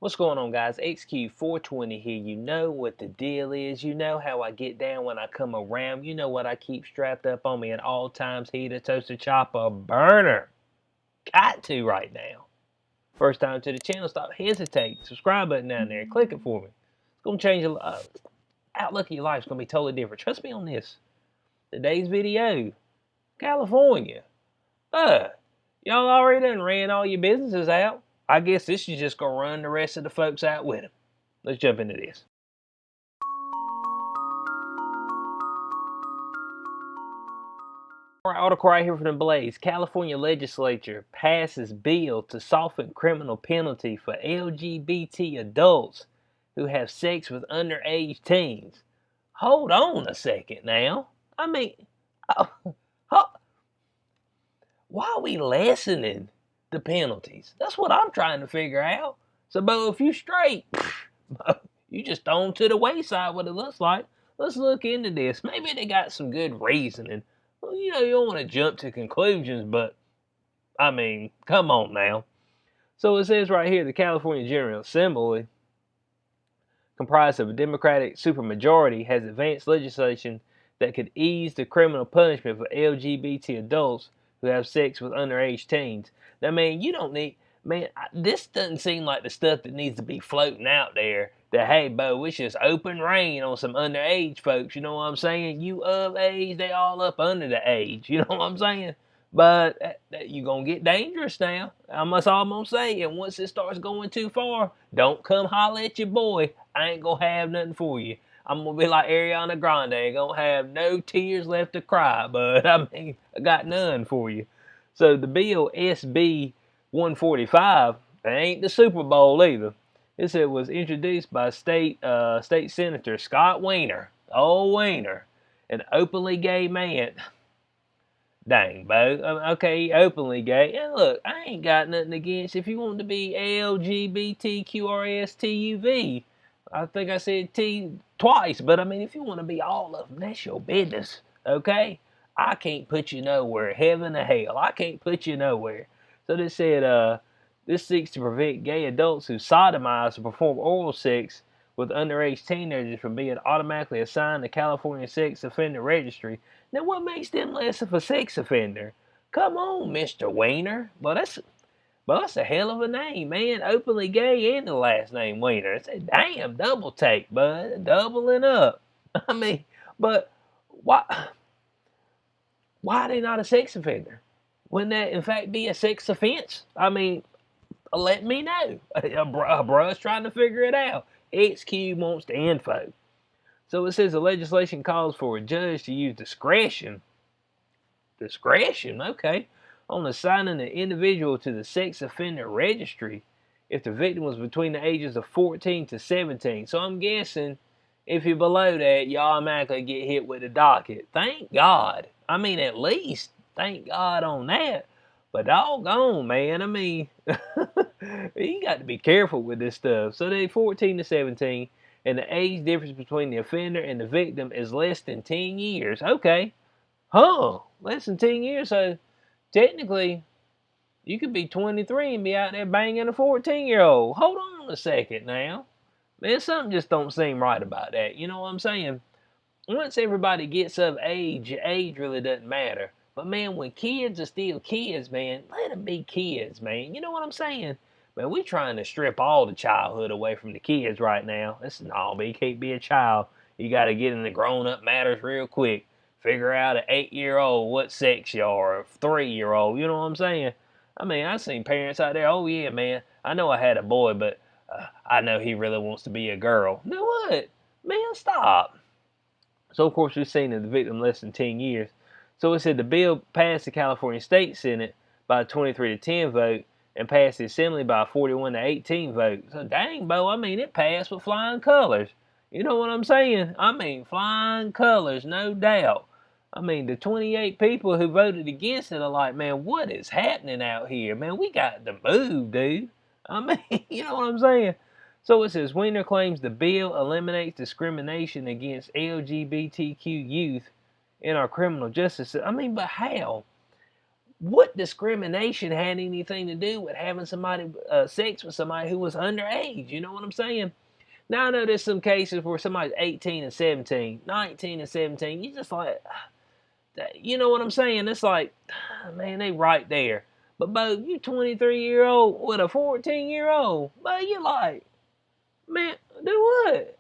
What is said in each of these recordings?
What's going on, guys? XQ420 here. You know what the deal is. You know how I get down when I come around. You know what I keep strapped up on me at all times. Heater, toaster, chopper, burner. Got to right now. First time to the channel, stop hesitating. Subscribe button down there. Click it for me. It's going to change your outlook of your life. It's going to be totally different. Trust me on this. Today's video, California. Y'all already done ran all your businesses out. I guess this is just going to run the rest of the folks out with them. Let's jump into this. Article right here from the Blaze. California legislature passes bill to soften criminal penalty for LGBT adults who have sex with underage teens. Hold on a second now. I mean, why are we lessening the penalties? That's what I'm trying to figure out. So, Bo, if you straight, you just thrown to the wayside what it looks like. Let's look into this. Maybe they got some good reasoning. Well, you don't want to jump to conclusions, but, I mean, come on now. So it says right here, the California General Assembly, comprised of a Democratic supermajority, has advanced legislation that could ease the criminal punishment for LGBT adults who have sex with underage teens. Now, man, you don't need... Man, this doesn't seem like the stuff that needs to be floating out there. That, hey, Bo, it's just open reign on some underage folks. You know what I'm saying? You of age, they all up under the age. You know what I'm saying? But you're going to get dangerous now. That's all I'm going to say. And once it starts going too far, don't come holler at your boy. I ain't going to have nothing for you. I'm going to be like Ariana Grande. I ain't going to have no tears left to cry. But, I mean, I got none for you. So, the bill SB 145, it ain't the Super Bowl either. This was introduced by State Senator Scott Wiener. Oh, Wiener. An openly gay man. Dang, Bo. Okay, openly gay. And look, I ain't got nothing against if you want to be LGBTQRSTUV. I think I said T twice, but I mean, if you want to be all of them, that's your business, okay? I can't put you nowhere, heaven or hell. I can't put you nowhere. So this said, this seeks to prevent gay adults who sodomize or perform oral sex with underage teenagers from being automatically assigned to California Sex Offender Registry. Now, what makes them less of a sex offender? Come on, Mr. Wiener. Well, that's a hell of a name, man. Openly gay and the last name Wiener. It's a damn double take, bud. Doubling up. I mean, but why are they not a sex offender? Wouldn't that, in fact, be a sex offense? I mean, let me know. A bruh's trying to figure it out. XQ wants the info. So it says the legislation calls for a judge to use discretion. Discretion, okay. On assigning an individual to the sex offender registry if the victim was between the ages of 14 to 17. So I'm guessing if you're below that, you automatically get hit with a docket. Thank God. I mean, at least thank God on that. But doggone, man, I mean, you got to be careful with this stuff. So they 14 to 17, and the age difference between the offender and the victim is less than 10 years. Okay. Less than 10 years. So technically, you could be 23 and be out there banging a 14-year-old. Hold on a second now. Man, something just don't seem right about that. You know what I'm saying? Once everybody gets of age really doesn't matter. But man, when kids are still kids, man, let them be kids, man. You know what I'm saying? Man, we trying to strip all the childhood away from the kids right now. You can't be a child. You got to get into grown-up matters real quick. Figure out an 8-year-old what sex you are, a 3-year-old. You know what I'm saying? I mean, I've seen parents out there, oh yeah, man, I know I had a boy, but I know he really wants to be a girl. Know what? Man, stop. So, of course, we've seen that the victim less than 10 years. So it said the bill passed the California State Senate by a 23 to 10 vote and passed the Assembly by a 41 to 18 vote. So, dang, Bo, I mean, it passed with flying colors. You know what I'm saying? I mean, flying colors, no doubt. I mean, the 28 people who voted against it are like, man, what is happening out here? Man, we got to move, dude. I mean, you know what I'm saying? So it says, Wiener claims the bill eliminates discrimination against LGBTQ youth in our criminal justice system. I mean, but how? what discrimination had anything to do with having somebody sex with somebody who was underage? You know what I'm saying? Now I know there's some cases where somebody's 18 and 17, 19 and 17. You just like, you know what I'm saying? It's like, man, they right there. But Bo, you 23-year-old with a 14-year-old, Bo, you like, man, do what?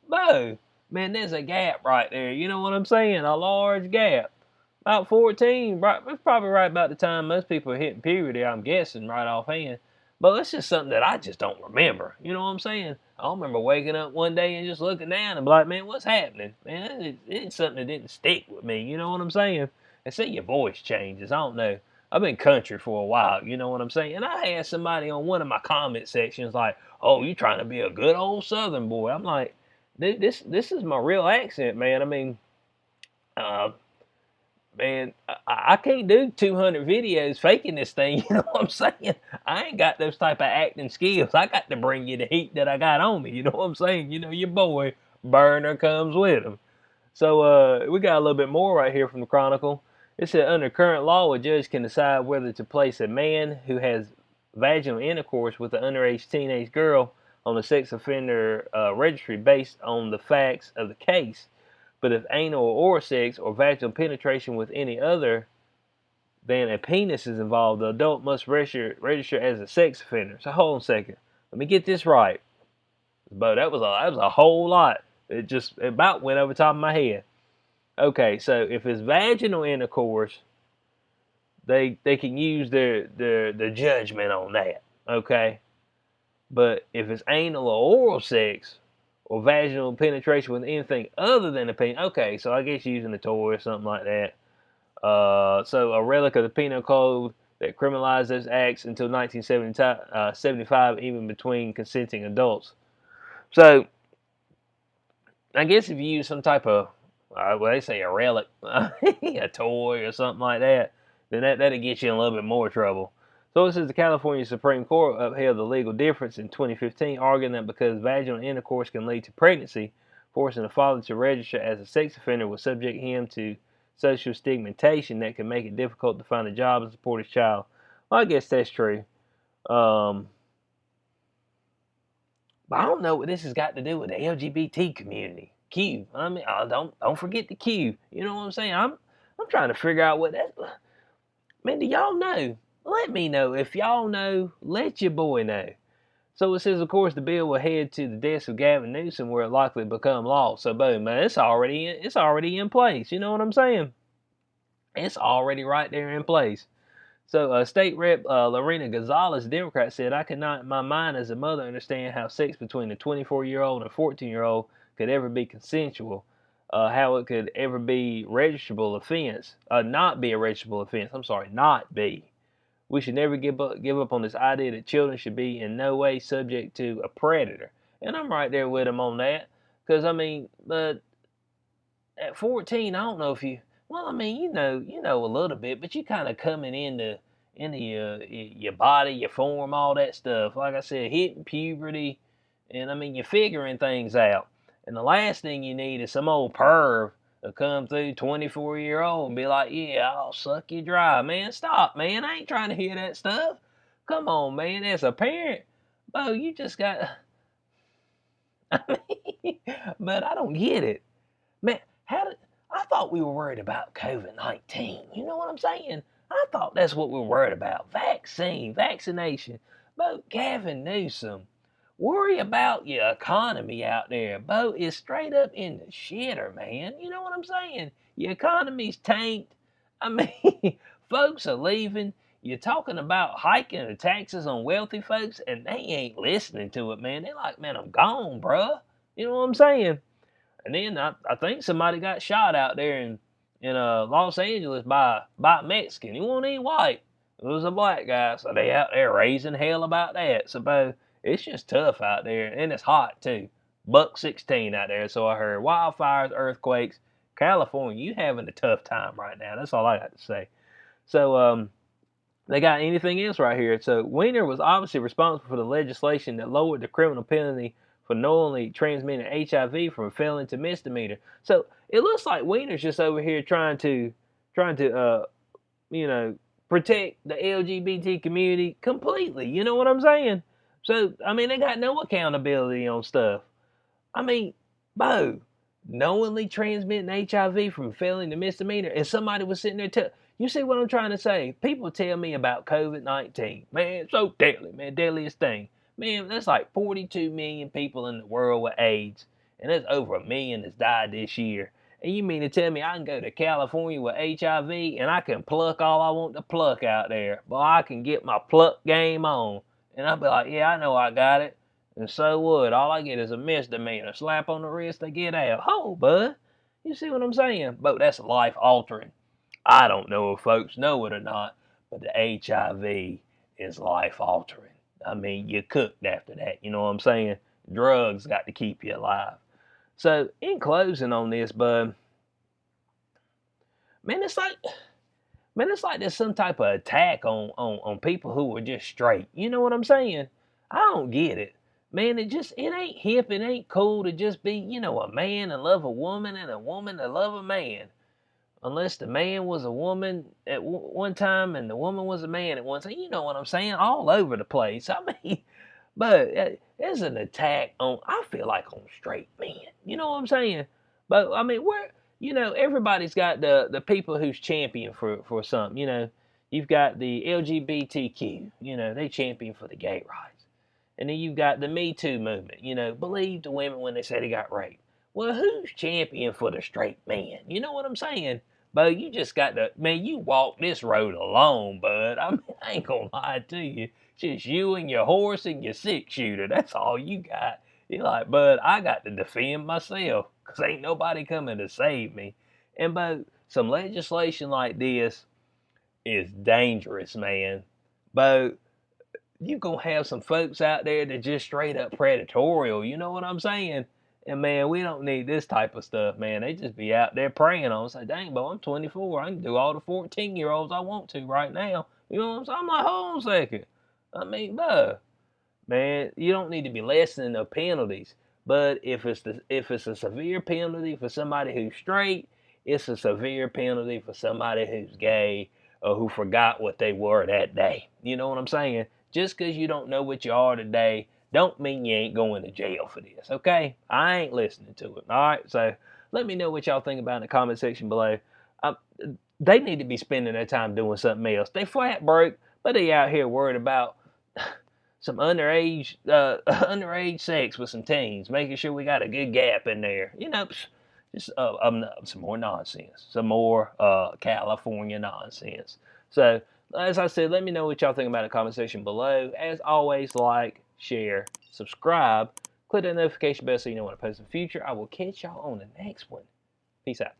Bo, man, there's a gap right there. You know what I'm saying? A large gap. About 14, right? That's probably right about the time most people are hitting puberty, I'm guessing, right offhand. But it's just something that I just don't remember. You know what I'm saying? I don't remember waking up one day and just looking down and be like, man, what's happening? Man, it's something that didn't stick with me. You know what I'm saying? And see, your voice changes. I don't know. I've been country for a while. You know what I'm saying? And I had somebody on one of my comment sections like, oh, you trying to be a good old Southern boy. I'm like, dude, this is my real accent, man. I mean, uh, man, I can't do 200 videos faking this thing. You know what I'm saying? I ain't got those type of acting skills. I got to bring you the heat that I got on me. You know what I'm saying? You know, your boy Burner comes with him. So we got a little bit more right here from the Chronicle. It said, under current law, a judge can decide whether to place a man who has vaginal intercourse with an underage teenage girl on the sex offender registry based on the facts of the case. But if anal or oral sex or vaginal penetration with any other than a penis is involved, the adult must register as a sex offender. So hold on a second. Let me get this right. But that was a whole lot. It just about went over the top of my head. Okay, so if it's vaginal intercourse, they can use their judgment on that. Okay, but if it's anal or oral sex or vaginal penetration with anything other than a penis, okay, so I guess using a toy or something like that. So a relic of the penal code that criminalized those acts until 1975, even between consenting adults. So I guess if you use some type of, well, they say a relic, a toy or something like that, then that'll get you in a little bit more trouble. So it says the California Supreme Court upheld the legal difference in 2015, arguing that because vaginal intercourse can lead to pregnancy, forcing a father to register as a sex offender would subject him to social stigmatization that can make it difficult to find a job and support his child. Well, I guess that's true. But I don't know what this has got to do with the LGBT community. Q. I mean, don't forget the Q. You know what I'm saying? I'm trying to figure out what that. Man, do y'all know? Let me know. If y'all know, let your boy know. So it says, of course, the bill will head to the desk of Gavin Newsom, where it likely become law. So boom, man, it's already in place. You know what I'm saying? It's already right there in place. So State Rep Lorena Gonzalez, Democrat, said, I cannot in my mind as a mother understand how sex between a 24-year-old and a 14-year-old could ever be consensual, how it could ever be registrable offense, not be a registrable offense. I'm sorry, not be. We should never give up on this idea that children should be in no way subject to a predator. And I'm right there with him on that. Because, I mean, but at 14, I don't know if you, well, I mean, you know a little bit, but you kind of coming into your body, your form, all that stuff. Like I said, hitting puberty, and I mean, you're figuring things out. And the last thing you need is some old perv to come through, 24-year-old, and be like, yeah, I'll suck you dry. Man, stop, man. I ain't trying to hear that stuff. Come on, man. As a parent, Bo, you just got, I mean, but I don't get it. Man, how did I thought we were worried about COVID-19. You know what I'm saying? I thought that's what we were worried about. Vaccination. But Gavin Newsom, worry about your economy out there. Bo is straight up in the shitter, man. You know what I'm saying? Your economy's tanked. I mean, folks are leaving. You're talking about hiking the taxes on wealthy folks, and they ain't listening to it, man. They're like, man, I'm gone, bruh. You know what I'm saying? And then I think somebody got shot out there in Los Angeles by a Mexican. He wasn't even white. It was a black guy. So they out there raising hell about that. So Bo, it's just tough out there, and it's hot too. Buck 16 out there. So I heard wildfires, earthquakes. California, you having a tough time right now. That's all I got to say. So they got anything else right here. So Weiner was obviously responsible for the legislation that lowered the criminal penalty for knowingly transmitting HIV from felony to misdemeanor. So it looks like Weiner's just over here trying to protect the LGBT community completely. You know what I'm saying? So, I mean, they got no accountability on stuff. I mean, Bo, knowingly transmitting HIV from felony to misdemeanor, and somebody was sitting there you see what I'm trying to say? People tell me about COVID-19. Man, it's so deadly, man, deadliest thing. Man, that's like 42 million people in the world with AIDS, and there's over 1 million that's died this year. And you mean to tell me I can go to California with HIV and I can pluck all I want to pluck out there? Well, I can get my pluck game on. And I'll be like, yeah, I know I got it. And so what? All I get is a misdemeanor. Slap on the wrist, they get out. Oh, bud. You see what I'm saying? But that's life altering. I don't know if folks know it or not, but the HIV is life altering. I mean, you're cooked after that. You know what I'm saying? Drugs got to keep you alive. So, in closing on this, bud, man, it's like there's some type of attack on people who are just straight. You know what I'm saying? I don't get it. Man, it ain't hip, it ain't cool to just be, a man and love a woman and a woman to love a man. Unless the man was a woman at one time and the woman was a man at one time. You know what I'm saying? All over the place. I mean, but there's an attack I feel like on straight men. You know what I'm saying? But I mean, everybody's got the people who's champion for something. You've got the LGBTQ. They champion for the gay rights, and then you've got the Me Too movement. Believe the women when they say they got raped. Well, who's champion for the straight man? You know what I'm saying? But you just got to, man, you walk this road alone, bud. I mean, I ain't gonna lie to you. Just you and your horse and your six shooter. That's all you got. You're like, bud, I got to defend myself because ain't nobody coming to save me. And, but some legislation like this is dangerous, man. But you gonna have some folks out there that just straight up predatorial. You know what I'm saying? And man, we don't need this type of stuff, man. They just be out there preying on us. Like, dang, boy, I'm 24. I can do all the 14-year-olds I want to right now. You know what I'm saying? I'm like, hold on a second. I mean, man, you don't need to be lessening the penalties. But if it's a severe penalty for somebody who's straight, it's a severe penalty for somebody who's gay or who forgot what they were that day. You know what I'm saying? Just because you don't know what you are today don't mean you ain't going to jail for this, okay? I ain't listening to it, all right? So let me know what y'all think about in the comment section below. Um, they need to be spending their time doing something else. They flat broke, but they out here worried about some underage sex with some teens, making sure we got a good gap in there. Just some more nonsense, some more California nonsense. So, as I said, let me know what y'all think about in the comment section below. As always, like, share, subscribe, click that notification bell so you know when I post in the future. I will catch y'all on the next one. Peace out.